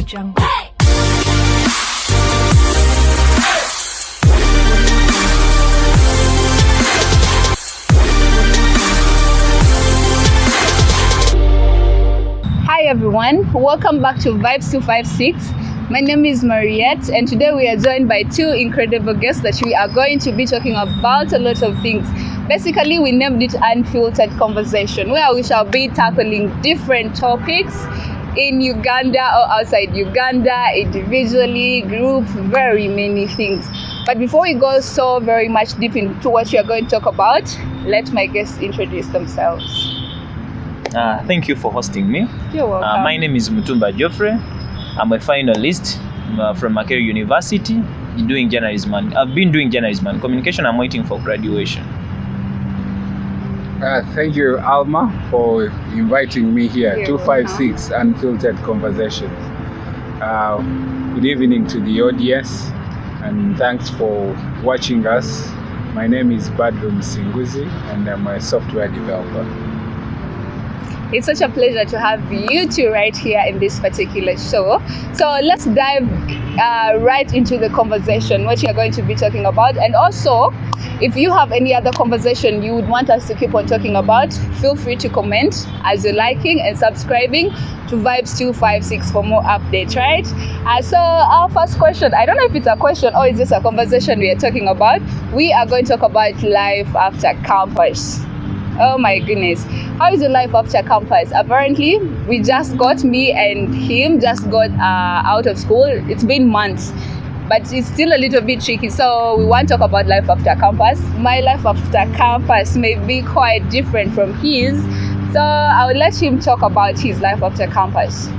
Jungle. Hi everyone, welcome back to Vibes 256. My name is Mariette and today we are joined by two incredible guests that we are going to be talking about a lot of things. Basically, we named it Unfiltered Conversation, where we shall be tackling different topics in Uganda or outside Uganda, individually, group, very many things. But before we go so very much deep into what we are going to talk about, let my guests introduce themselves. Thank you for hosting me. You're welcome. My name is Mutumba Geoffrey. I'm a finalist from Makerere University doing journalism. I've been doing journalism and communication. I'm waiting for graduation. Thank you, Alma, for inviting me here. You're 256 Unfiltered Conversations. Good evening to the audience, and thanks for watching us. My name is Badru and I'm a software developer. It's such a pleasure to have you two right here in this particular show. So let's dive right into the conversation, what you're going to be talking about. And also, if you have any other conversation you would want us to keep on talking about, feel free to comment as you're liking and subscribing to Vibes 256 for more updates, right? So our first question, I don't know if it's a question or it's just a conversation we are talking about. We are going to talk about life after campus. Oh my goodness. How is your life after campus? Apparently, me and him just got out of school. It's been months, but it's still a little bit tricky. So we want to talk about life after campus. My life after campus may be quite different from his. So I will let him talk about his life after campus.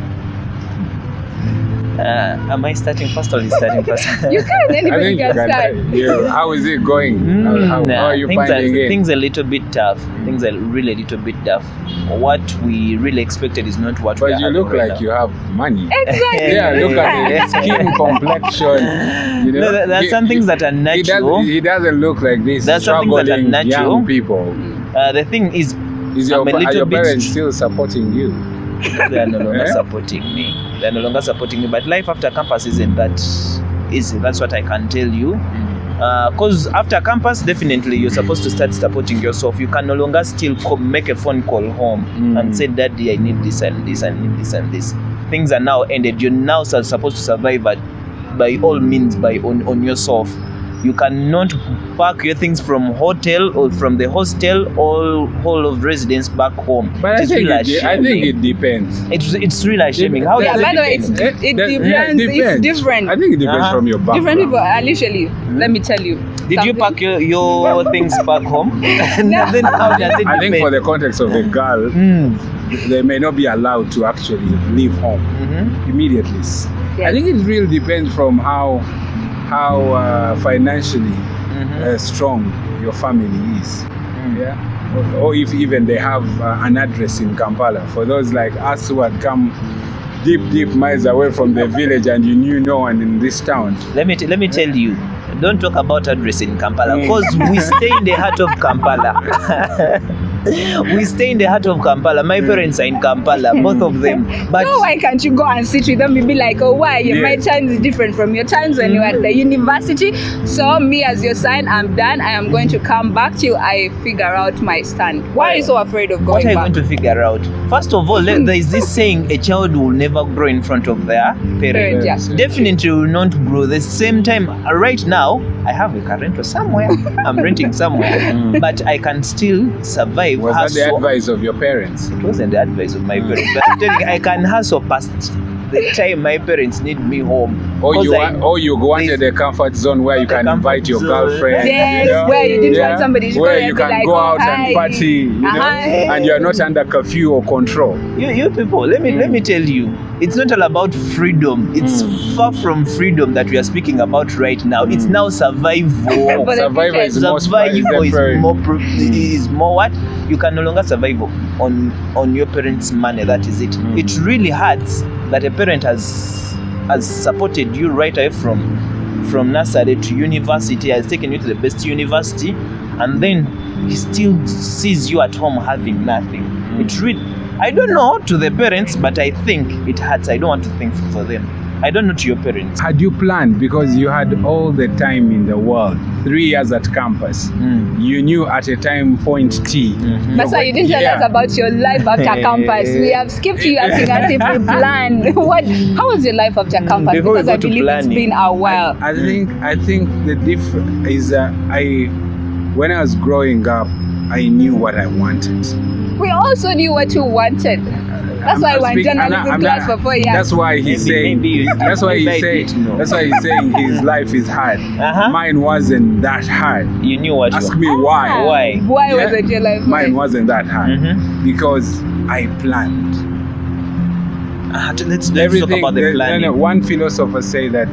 Am I starting first or is starting first? You can, anybody can start. How is it going? How are you finding it? Things are a little bit tough. Things are really a little bit tough. What we really expected is not what we are. But you look right like now. you have money. Exactly. Yeah, look at the skin complexion. You know, No, there are some things that are natural. He doesn't look like this. There are some things that are struggling natural. young people. The thing is, Are I'm a little your bit. parents still supporting you? They are no longer supporting me. But life after campus isn't that easy. That's what I can tell you. Because after campus, definitely you're supposed to start supporting yourself. You can no longer still make a phone call home and say, Daddy, I need this and this, I need this and this. Things are now ended. You're now supposed to survive by all means on yourself. You cannot pack your things from hotel or from the hostel or hall of residence back home. But I think it depends. It's really shaming. How Yeah, does by the way, depend? it depends. It's different. I think it depends from your background. Different people, literally, let me tell you. Did you pack your things back home? And then how does it I think depend? for the context of a girl, they may not be allowed to actually leave home immediately. Yes. I think it really depends from how financially strong your family is. Yeah, or if even they have an address in Kampala. For those like us who had come deep miles away from the village and you knew no one in this town. Let me tell you, don't talk about address in Kampala because we stay in the heart of Kampala. We stay in the heart of Kampala. My parents are in Kampala, both of them. But so why can't you go and sit with them and be like, oh, why? Yeah. My time is different from your times when you were at the university. So me as your son, I'm done. I am going to come back till I figure out my stand. Why are you so afraid of what going are you back? going to figure out? First of all, there is this saying, a child will never grow in front of their parents. Yeah. Definitely will not grow. The same time, right now, I have a car rental somewhere. I'm renting somewhere. But I can still survive. Was that the advice of your parents? It wasn't the advice of my parents. But I'm telling you, I can hustle past the time my parents need me home. Or you wanted a comfort zone where you can invite your girlfriend. Yes, you know? Where you didn't want somebody to where go you and can be like, go out hi. and party, you know, and you are not under curfew or control. You people, let me tell you, it's not all about freedom. It's far from freedom that we are speaking about right now. It's now survival. Survival is more what? You can no longer survive on your parents' money. That is it. It really hurts that a parent has supported you right away from nursery to university, has taken you to the best university, and then he still sees you at home having nothing. I don't know to the parents, but I think it hurts. I don't want to think for them. I don't know to your parents. Had you planned, because you had all the time in the world, 3 years at campus, you knew at a time point T. That's why you didn't tell us about your life after campus. We have skipped you asking us if we planned. How was your life after campus? Before we Because go I to believe planning, it's been a while. I think the difference is when I was growing up, I knew what I wanted. We also knew what you wanted. That's why we're in journalism class for 4 years. That's why he's saying. That's why he's saying his life is hard. Mine wasn't that hard. You knew what. Ask me why. Why wasn't your life? Mine wasn't that hard because I planned. Let's talk about the planning. One philosopher say that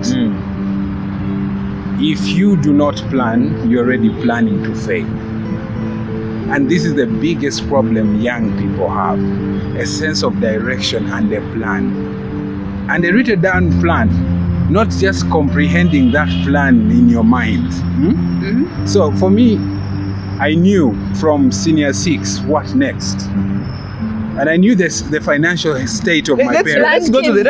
if you do not plan, you're already planning to fail. And this is the biggest problem young people have, a sense of direction and a plan. And a written down plan, not just comprehending that plan in your mind. So for me, I knew from senior 6 what next. And I knew the financial state of my parents. Let's go to the.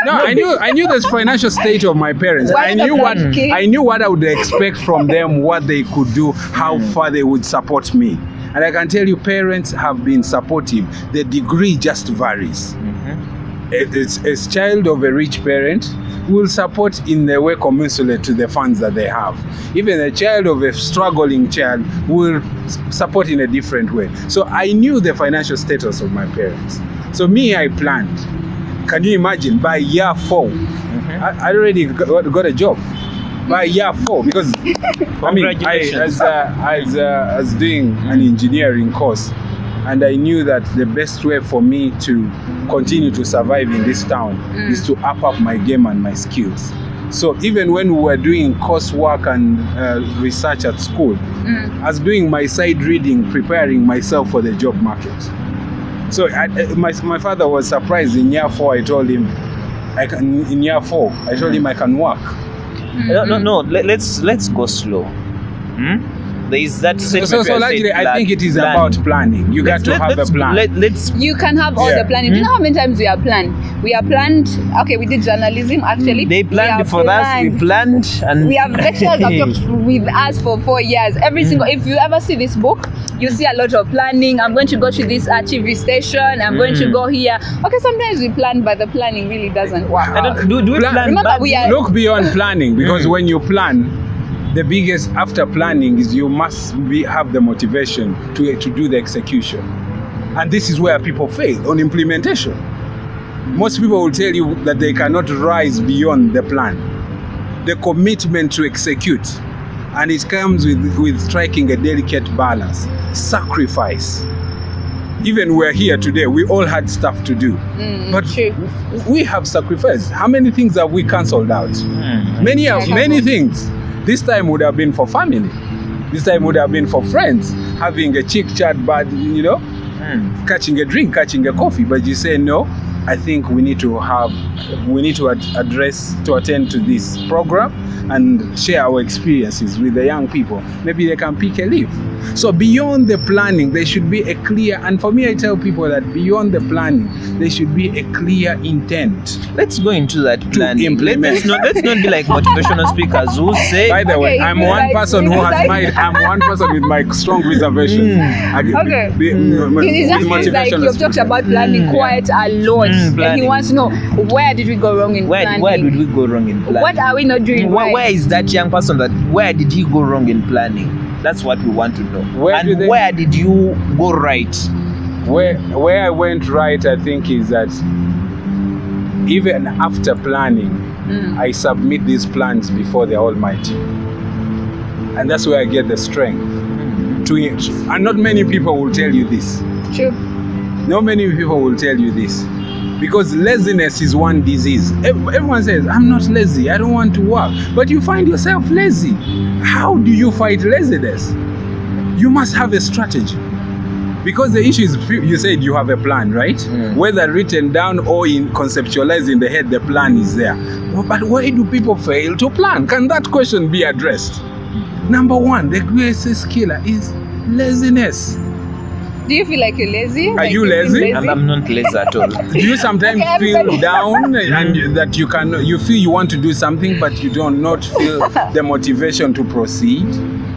No, I knew the financial state of my parents. I knew what I would expect from them, what they could do, how far they would support me. And I can tell you, parents have been supportive. The degree just varies. A child of a rich parent will support in the way commensurate to the funds that they have. Even a child of a struggling child will support in a different way. So I knew the financial status of my parents. So me, I planned. Can you imagine? By year 4, I already got a job. By year 4, because I mean, I was doing an engineering course. And I knew that the best way for me to continue to survive in this town is to up my game and my skills. So even when we were doing coursework and research at school, I was doing my side reading, preparing myself for the job market. So my father was surprised in year 4. I told him, I can work. No. Let's go slow. There is that statement. So largely, I think it is about planning. You got to have a plan. You can have all the planning. Do you know how many times we have planned? We have planned. Okay, we did journalism actually. They planned before us. We planned, and we have lecturers have talked with us for 4 years. Every single. If you ever see this book, you see a lot of planning. I'm going to go to this TV station. I'm going to go here. Okay, sometimes we plan, but the planning really doesn't work. Do we plan? Remember, look beyond planning, because when you plan, the biggest after planning is you must have the motivation to do the execution. And this is where people fail on implementation. Most people will tell you that they cannot rise beyond the plan, the commitment to execute. And it comes with striking a delicate balance, sacrifice. Even we're here today, we all had stuff to do. But we have sacrificed. How many things have we cancelled out? Many things. This time would have been for family. This time would have been for friends, having a chit chat, but catching a drink, catching a coffee. But you say no. I think we need to attend to this program and share our experiences with the young people. Maybe they can pick a leaf. So beyond the planning, there should be a clear, and for me, I tell people that beyond the planning, there should be a clear intent. Let's go into that planning. Let's not be like motivational speakers who say. By the way, I'm one person with my strong reservations. Okay. It just feels like you've talked about planning quite a lot. And he wants to know, where did we go wrong in planning? Where did we go wrong in planning? What are we not doing right? Where is that young person where did he go wrong in planning? That's what we want to know. Where did you go right? Where I went right, I think, is that even after planning, I submit these plans before the Almighty. And that's where I get the strength to it. And not many people will tell you this. True. Not many people will tell you this. Because laziness is one disease. Everyone says, I'm not lazy, I don't want to work. But you find yourself lazy. How do you fight laziness? You must have a strategy. Because the issue is, you said you have a plan, right? Whether written down or conceptualized in the head, the plan is there. But why do people fail to plan? Can that question be addressed? Number one, the greatest killer is laziness. Do you feel like you're lazy? Are Like you you've been lazy? I'm not lazy at all. Do you sometimes Okay, feel everybody- down and that you feel you want to do something but you don't not feel the motivation to proceed?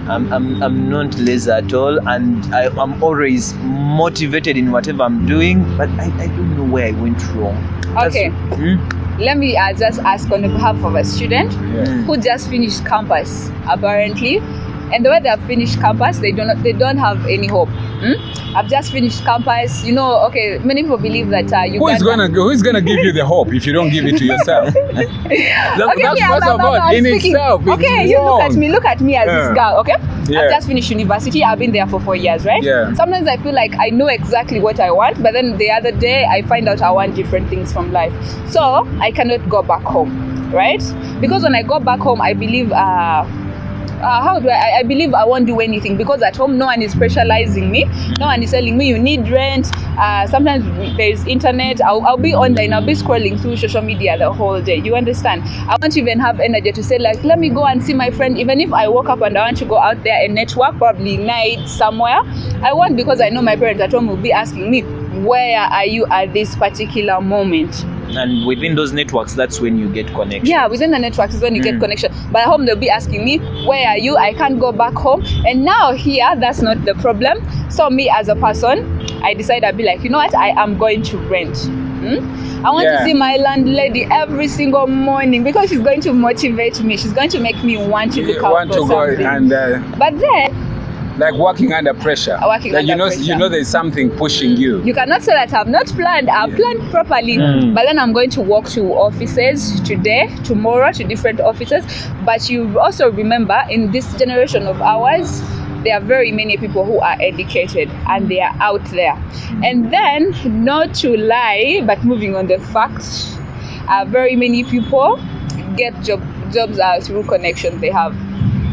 I'm not lazy at all, and I'm always motivated in whatever I'm doing, but I don't know where I went wrong. Okay. Let me just ask on behalf of a student Yeah. who just finished campus, apparently. And the way they have finished campus, they don't have any hope. I've just finished campus. You know, okay, many people believe that you Who is gonna give you the hope if you don't give it to yourself? That's first of all in itself. Okay, it's you wrong. look at me as Yeah. this girl, okay? Yeah. I've just finished university. I've been there for 4 years, right? Yeah. Sometimes I feel like I know exactly what I want, but then the other day I find out I want different things from life. So I cannot go back home, right? Because when I go back home, I believe I believe I won't do anything, because at home no one is pressurizing me, no one is telling me you need rent. Sometimes there's internet. I'll be online, I'll be scrolling through social media the whole day. You understand? I won't even have energy to say like, let me go and see my friend. Even if I woke up and I want to go out there and network, probably night somewhere, I won't, because I know my parents at home will be asking me, where are you at this particular moment? And within those networks, that's when you get connection. Yeah, within the networks is when you get connection. But at home, they'll be asking me, where are you? I can't go back home. And now here, that's not the problem. So me as a person, I decided I'd be like, you know what? I am going to rent. I want to see my landlady every single morning, because she's going to motivate me. She's going to make me want to look out for something. And But then, like working under pressure. Working like under pressure. You know there's something pushing you. you cannot say that I've not planned. I've planned properly. But then I'm going to walk to offices today, tomorrow, to different offices. But you also remember, in this generation of ours, there are very many people who are educated and they are out there. And then, not to lie, but moving on the facts, very many people get jobs through connections they have.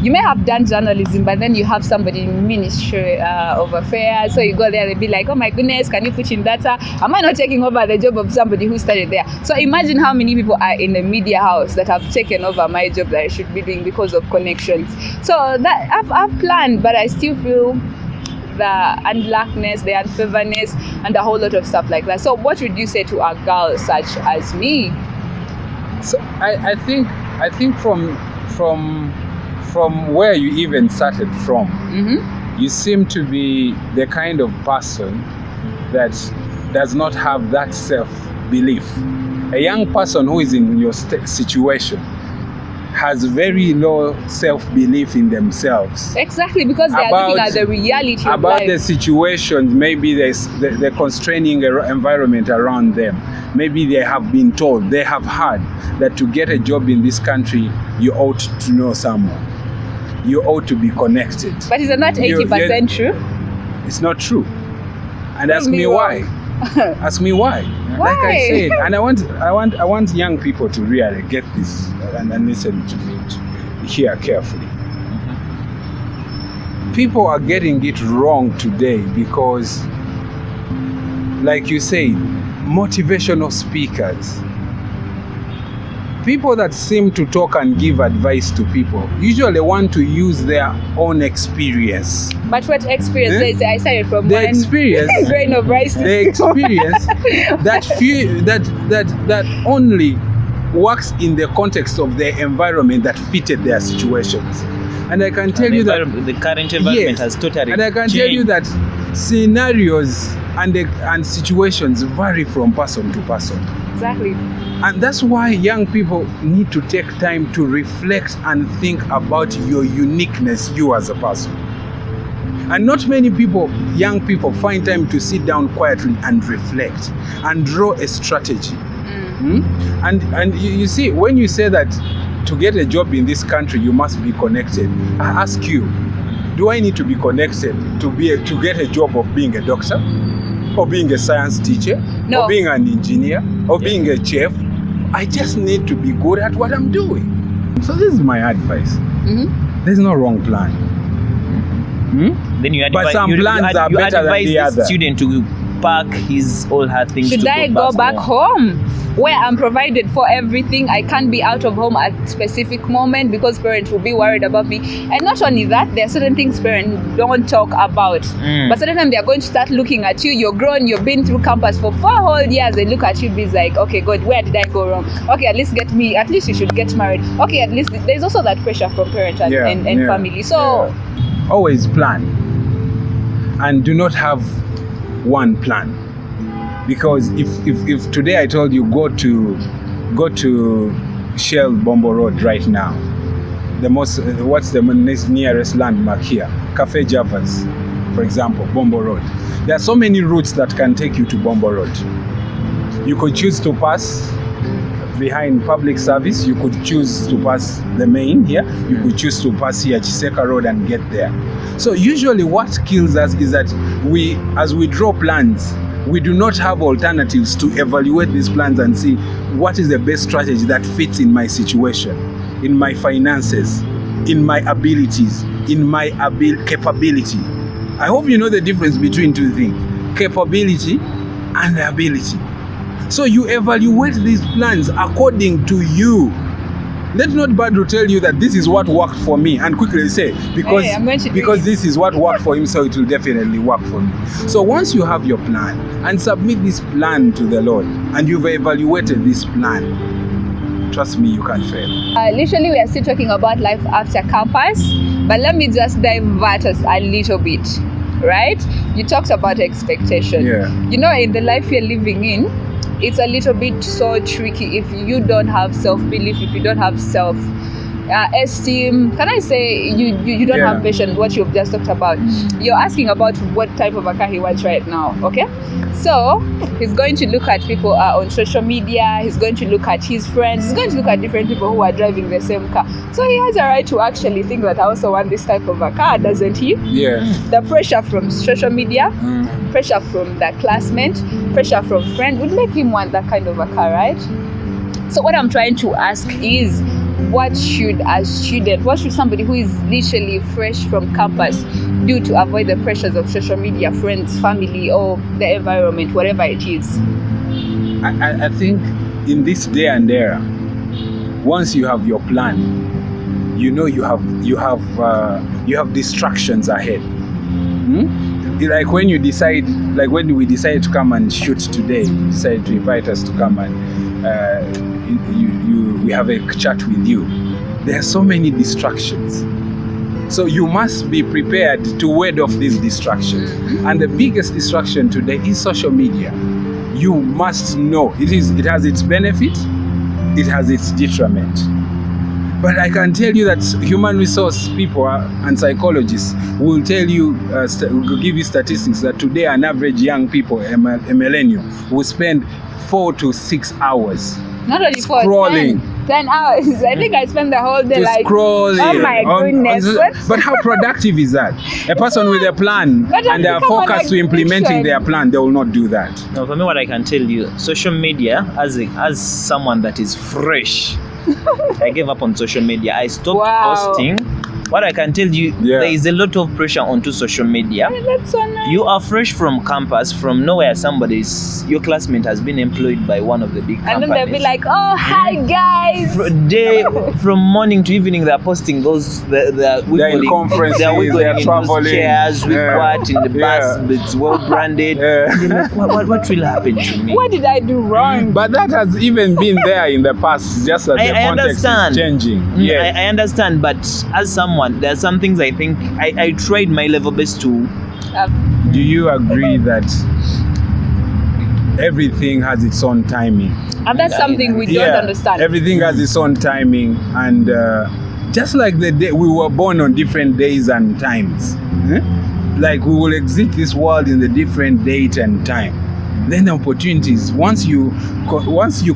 You may have done journalism, but then you have somebody in Ministry of Affairs, so you go there, they'll be like, oh my goodness, can you put in data? Am I not taking over the job of somebody who studied there? So imagine how many people are in the media house that have taken over my job that I should be doing because of connections. So that I've planned, but I still feel the unluckness, the unfavoredness, and a whole lot of stuff like that. So what would you say to a girl such as me? So I think from where you even started from, you seem to be the kind of person that does not have that self-belief. A young person who is in your situation has very low self-belief in themselves. Exactly, because they are looking at the reality of about life. the situations. Maybe there's the constraining environment around them. Maybe they have been told, they have heard that to get a job in this country, you ought to know someone. You ought to be connected. But is it not 80% true? It's not true. And Prove ask me me why. Ask me why. Why? Like I said, and I want young people to really get this and listen to me, to hear carefully. People are getting it wrong today because, like you say, motivational speakers, people that seem to talk and give advice to people, usually want to use their own experience. But what experience? I started from The one experience, grain of rice. the experience that only works in the context of their environment that fitted their situations. And I can tell you that the current environment has totally and I can tell you that scenarios and situations vary from person to person. Exactly. And that's why young people need to take time to reflect and think about your uniqueness, you as a person. And not many people, young people, find time to sit down quietly and reflect and draw a strategy. And you see, when you say that to get a job in this country, you must be connected, I ask you, do I need to be connected to get a job of being a doctor, or being a science teacher, No. or being an engineer, or being a chef? I just need to be good at what I'm doing. So this is my advice. There's no wrong plan. Then you But advise, some plans are better than the the other. student to pack all her things. Should I go back home where I'm provided for everything? I can't be out of home at specific moment because parents will be worried about me. And not only that, there are certain things parents don't talk about. But certain time they are going to start looking at you. You're grown, you've been through campus for 4 whole years. They look at you, be like, okay, God, where did I go wrong? Okay, at least you should get married. Okay, at least there's also that pressure from parents and family. So always plan, and do not have one plan. Because if today I told you go to Shell Bombo Road right now, what's the nearest landmark here? Cafe Javas, for example, Bombo Road. There are so many routes that can take you to Bombo Road. You could choose to pass behind public service. You could choose to pass the main here. You could choose to pass here Chiseka Road and get there. So usually what kills us is that as we draw plans, we do not have alternatives to evaluate these plans and see what is the best strategy that fits in my situation, in my finances, in my abilities, in my capability. I hope you know the difference between two things, capability and ability. So you evaluate these plans according to you. Let not Badru tell you that this is what worked for me and quickly say, because this is what worked for him, so it will definitely work for me. So once you have your plan and submit this plan to the Lord and you've evaluated this plan, trust me, you can't fail. Literally, we are still talking about life after campus, but let me just divert us a little bit, right? You talked about expectation. You know, in the life you're living in, it's a little bit so tricky if you don't have self-belief, if you don't have self-esteem. Can I say you don't have patience, what you've just talked about. You're asking about what type of a car he wants right now, okay? So he's going to look at people on social media, he's going to look at his friends, he's going to look at different people who are driving the same car. So he has a right to actually think that I also want this type of a car, doesn't he? The pressure from social media, pressure from the classmate, pressure from friend would make him want that kind of a car, right? So what I'm trying to ask is, what should somebody who is literally fresh from campus do to avoid the pressures of social media, friends, family, or the environment, whatever it is? I think in this day and era, once you have your plan, you know you have distractions ahead. Like when we decided to come and shoot today, you decided to invite us to come and we have a chat with you. There are so many distractions. So you must be prepared to ward off these distractions. And the biggest distraction today is social media. You must know it has its benefit, it has its detriment. But I can tell you that human resource people and psychologists will tell you, will give you statistics that today an average young people, a millennial, will spend 4 to 6 hours. Not only scrolling. 10 hours. I think I spend the whole day scrolling. Oh my goodness. But how productive is that? A person with a plan and they are focused to implementing their plan, they will not do that. Now, for me, what I can tell you, social media, as someone that is fresh, I gave up on social media. I stopped posting. What I can tell you, there is a lot of pressure onto social media. That's so nice. You are fresh from campus, from nowhere your classmate has been employed by one of the big companies. And then they'll be like, oh, hi guys. From morning to evening, they're posting those, they're in conferences, they're traveling. Chairs with what in the bus, it's well branded. What will happen to me? What did I do wrong? But that has even been there in the past, just as the context is changing. I understand, but as someone, there are some things I think I tried my level best to. Do you agree that everything has its own timing? And that's something we don't understand. Everything has its own timing, and just like the day we were born on different days and times, like we will exit this world in the different date and time. Then the opportunities, once you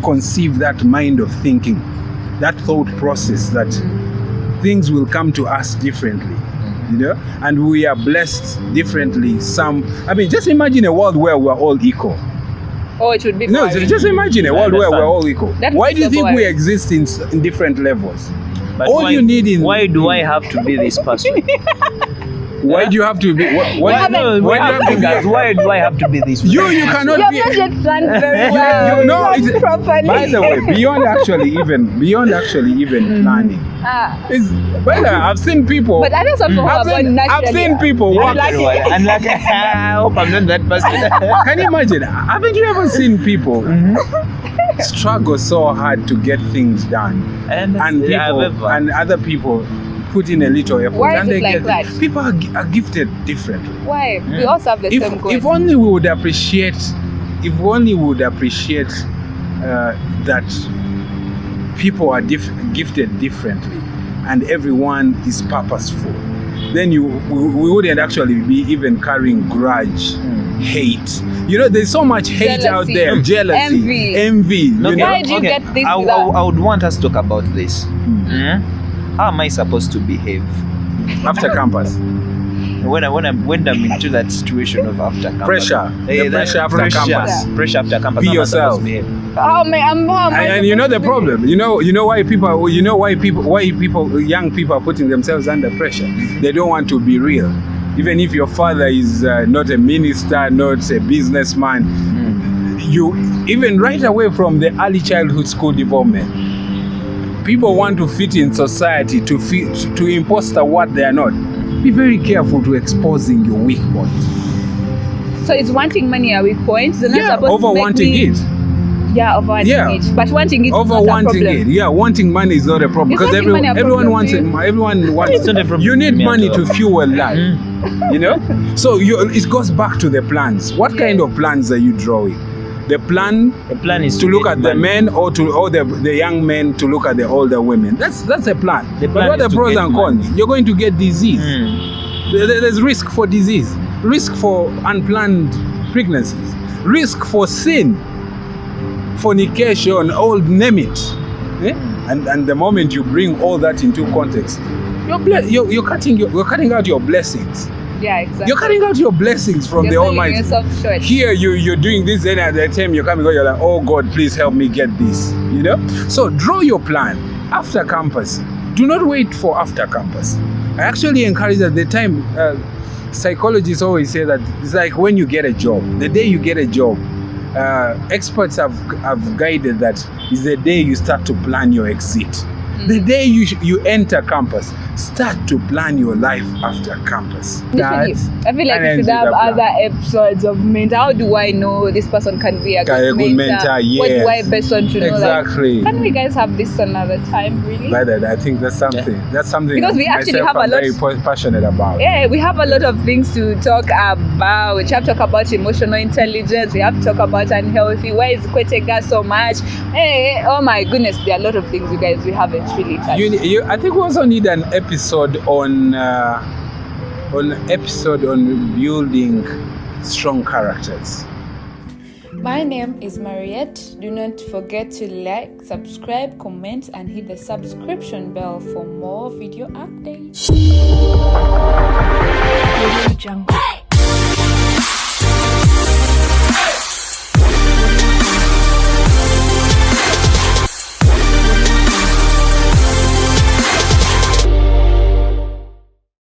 conceive that mind of thinking, that thought process, that things will come to us differently, and we are blessed differently. Just imagine a world where we're all equal. Oh, it would be no. Just imagine a world where we're all equal. Why do you think we exist in different levels? But why do I have to be this person? Why do you have to be? Why do you have to be? Why do I have to be this? You cannot Your be. project planned very well. You know, It's it's, properly. by the way, beyond actually even planning. It's, by the way, I've seen people. But I know some people I've are born seen, naturally. I've seen people walk. And like, I hope I'm not that person. Can you imagine? Haven't you ever seen people struggle so hard to get things done, and people and other people put in a little effort, Why is and it they like get that? People are gifted differently. Why? We also have the same goal. If only we would appreciate, that people are gifted differently, and everyone is purposeful, then we wouldn't actually be even carrying grudge, hate. You know, there's so much hate out there, jealousy, envy. Why do you get this? I would want us to talk about this. How am I supposed to behave after campus? When I'm into that situation of after campus? Pressure. The pressure after campus. Pressure after campus. Be How am I yourself. supposed to behave? And you know the problem. You know why young people are putting themselves under pressure. They don't want to be real. Even if your father is not a minister, not a businessman, you even right away from the early childhood school development, people want to fit in society, to imposter what they are not. Be very careful to exposing your weak points. So it's wanting money a weak point. They're not supposed over to make wanting it. Yeah, over wanting it. But wanting it over is not wanting a problem. it. Yeah, wanting money is not a problem, because everyone wants it. Everyone wants It's not a problem You need to me money at all. to fuel life. You know, so it goes back to the plans. What kind of plans are you drawing? The plan is to look get at the money. men, or the young men to look at the older women. That's a plan. The plan But what is are the to pros get and cons? money. You're going to get disease. There's risk for disease, risk for unplanned pregnancies, risk for sin, fornication, name it. And the moment you bring all that into context, you're cutting out your blessings. Yeah, exactly. You're cutting out your blessings from the selling Almighty. yourself short. Here you're doing this, then at the time you're coming, you're like, oh God, please help me get this. You know? So draw your plan after campus. Do not wait for after campus. I actually encourage at the time, psychologists always say that it's like when you get a job. The day you get a job, experts have guided that is the day you start to plan your exit. The day you enter campus, start to plan your life after campus. I feel like we should have other episodes of mentor. How do I know this person can be a good mentor? Yes. What do I best want to know? Exactly. Can we guys have this another time, really? By that, I think that's something. Yeah. That's something because we actually have I'm a lot. Very passionate about. Yeah, we have a lot of things to talk about. We have to talk about emotional intelligence. We have to talk about unhealthy. Why is Kwetega so much? Hey, oh my goodness, there are a lot of things, you guys. We haven't really touched. I think we also need an episode on building strong characters. My name is Mariette. Do not forget to like, subscribe, comment, and hit the subscription bell for more video updates. Jungle.